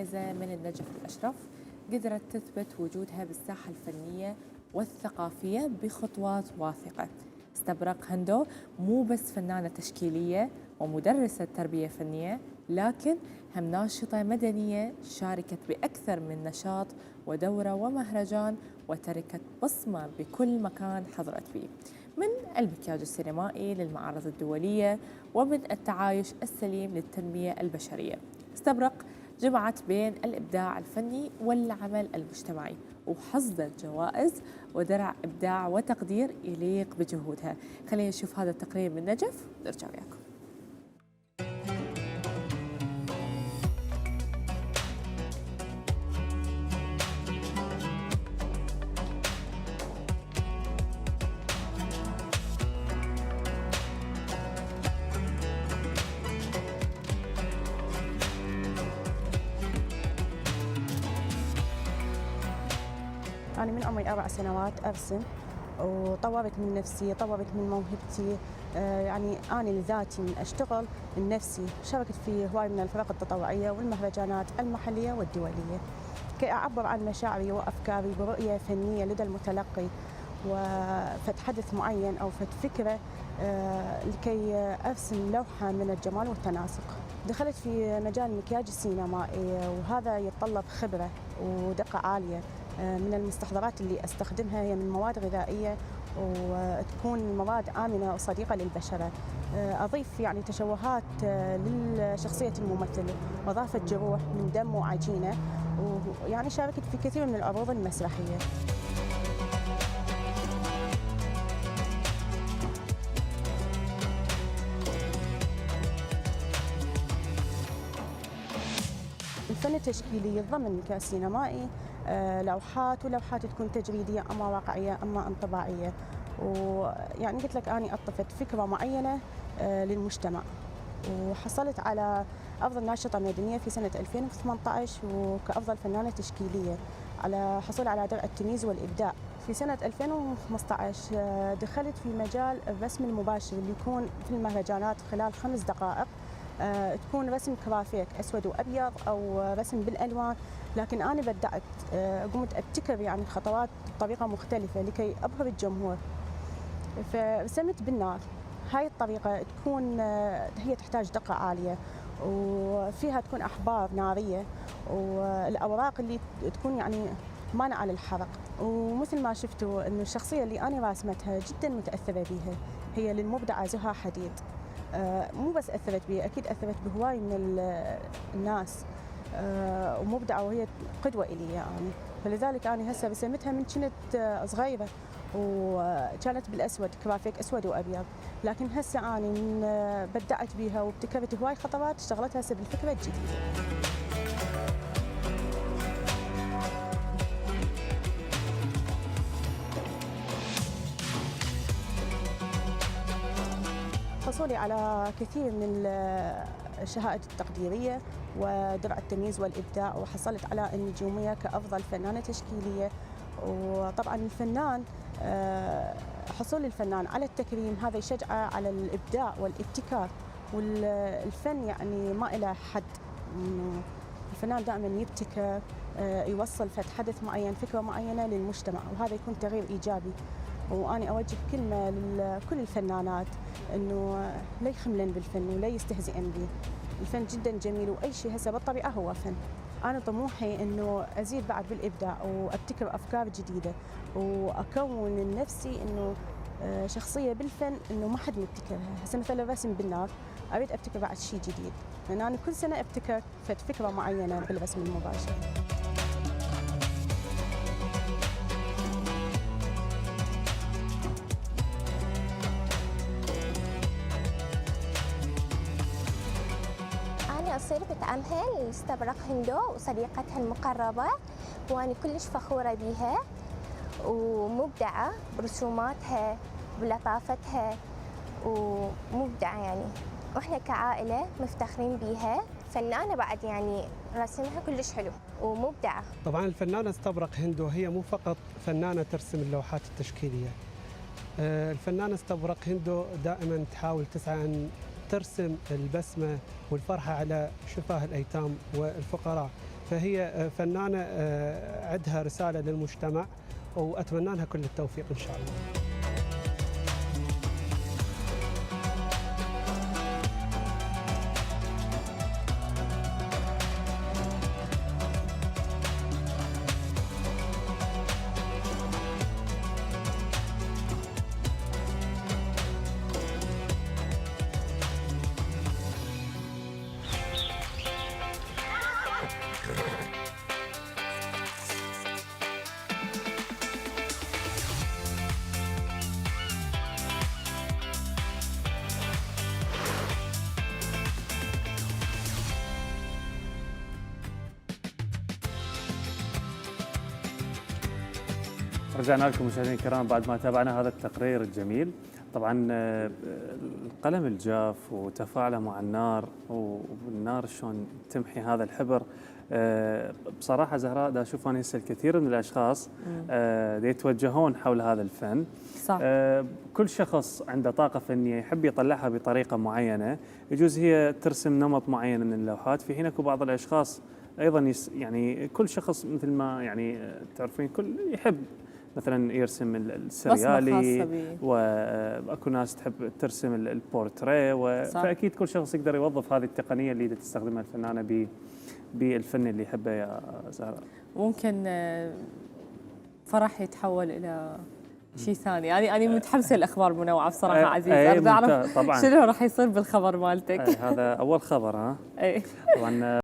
من النجف الأشرف قدرت تثبت وجودها بالساحة الفنية والثقافية بخطوات واثقة. استبرق هندو مو بس فنانة تشكيلية ومدرسة تربية فنية، لكن هم ناشطة مدنية شاركت بأكثر من نشاط ودورة ومهرجان، وتركت بصمة بكل مكان حضرت فيه، من المكياج السينمائي للمعارض الدولية ومن التعايش السليم للتنمية البشرية. استبرق جمعت بين الإبداع الفني والعمل المجتمعي، وحصدت جوائز ودرع إبداع وتقدير يليق بجهودها. خلينا نشوف هذا التقرير من نجف ونرجع وياكم. أنا من عمري 4 سنوات أرسم، وطورت من نفسي، طورت من موهبتي. يعني أنا لذاتي من أشتغل لنفسي. شاركت في هواي من الفرق التطوعية والمهرجانات المحلية والدولية كي أعبر عن مشاعري وأفكاري برؤية فنية لدى المتلقي، وفد حدث معين أو فد فكرة لكي أرسم لوحة من الجمال والتناسق. دخلت في مجال المكياج السينمائي، وهذا يتطلب خبرة ودقة عالية. من المستحضرات اللي استخدمها هي من مواد غذائيه، وتكون مواد امنه وصديقه للبشره. اضيف يعني تشوهات لشخصيه الممثل، واضافه جروح من دم وعجينه، ويعني شاركت في كثير من العروض المسرحيه. الفن التشكيلي يتضمن كسينمائي ولوحات تكون تجريديه اما واقعيه اما انطباعيه. ويعني قلت لك اني اطفت فكره معينه للمجتمع، وحصلت على افضل ناشطه مدنيه في سنه 2018، وكافضل فنانه تشكيليه على حصول على درع التمييز والابداع. في سنه 2015 دخلت في مجال الرسم المباشر اللي يكون في المهرجانات خلال 5 دقائق. تكون رسم كرافيك اسود وابيض او رسم بالالوان، لكن انا بدات قمت ابتكر يعني الخطوات بطريقه مختلفه لكي ابهر الجمهور. فرسمت بالنار. هاي الطريقه تكون هي تحتاج دقه عاليه، وفيها تكون احبار ناريه، والاوراق اللي تكون يعني مانعه للحرق. ومثل ما شفتوا انه الشخصيه اللي انا راسمتها جدا متاثره بيها هي للمبدعه زها حديد. مو بس اثرت بي، اكيد اثرت بهواي من الناس، ومبدعه وهي قدوه الي يعني. فلذلك انا هسه رسمتها من كنت صغيره، وكانت بالاسود كرافيك اسود وابيض، لكن هسه انا من بدعت بيها وابتكرت هواي خطوات اشتغلتها هسه بالفكره الجديده. حصولي على كثير من الشهائد التقديرية ودرع التمييز والإبداع، وحصلت على النجومية كأفضل فنانة تشكيلية. وطبعا الفنان حصول الفنان على التكريم هذا يشجعه على الإبداع والابتكار، والفن يعني ما إله حد. الفنان دائما يبتكر، يوصل فد حدث معين، فكرة معينة للمجتمع، وهذا يكون تغيير إيجابي. وأنا أوجه كلمة لكل الفنانات إنه لا يخملن بالفن ولا يستهزئن به. الفن جدا جميل، وأي شيء هسه بالطبيعة هو فن. أنا طموحي إنه أزيد بعد بالإبداع وأبتكر أفكار جديدة، وأكون من نفسي إنه شخصية بالفن إنه ما حد مبتكرها. هسه مثلا الرسم بالنار، أريد أبتكر بعد شيء جديد، لأن أنا كل سنة أبتكر فكرة معينة بالرسم المباشر. صرت عمها استبرق هندو وصديقتها المقربة، وأنا كلش فخورة بيها ومبدعة برسوماتها بلطافتها ومبدعة يعني. وإحنا كعائلة مفتخرين بيها. فنانة بعد يعني رسمها كلش حلو ومبدعة. طبعا الفنانة استبرق هندو هي مو فقط فنانة ترسم اللوحات التشكيلية. الفنانة استبرق هندو دائما تحاول تسعى أن ترسم البسمة والفرحة على شفاه الأيتام والفقراء. فهي فنانة عندها رسالة للمجتمع، وأتمنى لها كل التوفيق إن شاء الله. رجعنا لكم مشاهدينا الكرام بعد ما تابعنا هذا التقرير الجميل. طبعا القلم الجاف وتفاعله مع النار، والنار شلون تمحي هذا الحبر. بصراحه زهراء دا اشوف انا هسه الكثير من الاشخاص يتوجهون حول هذا الفن. صح. كل شخص عنده طاقه فنيه يحب يطلعها بطريقه معينه، يجوز هي ترسم نمط معين من اللوحات، في حين اكو بعض الاشخاص ايضا يعني كل شخص مثل ما يعني تعرفين كل يحب مثلا يرسم السريالي، واكو ناس تحب ترسم البورتريه، فاكيد كل شخص يقدر يوظف هذه التقنيه اللي تستخدمها الفنانه بالفن اللي يحبه يا زهراء. ممكن فرح يتحول الى شيء ثاني. يعني انا متحمسه الاخبار منوعه بصراحه عزيز، اريد اعرف شنو راح يصير بالخبر مالتك. هذا اول خبر ها. اي طبعا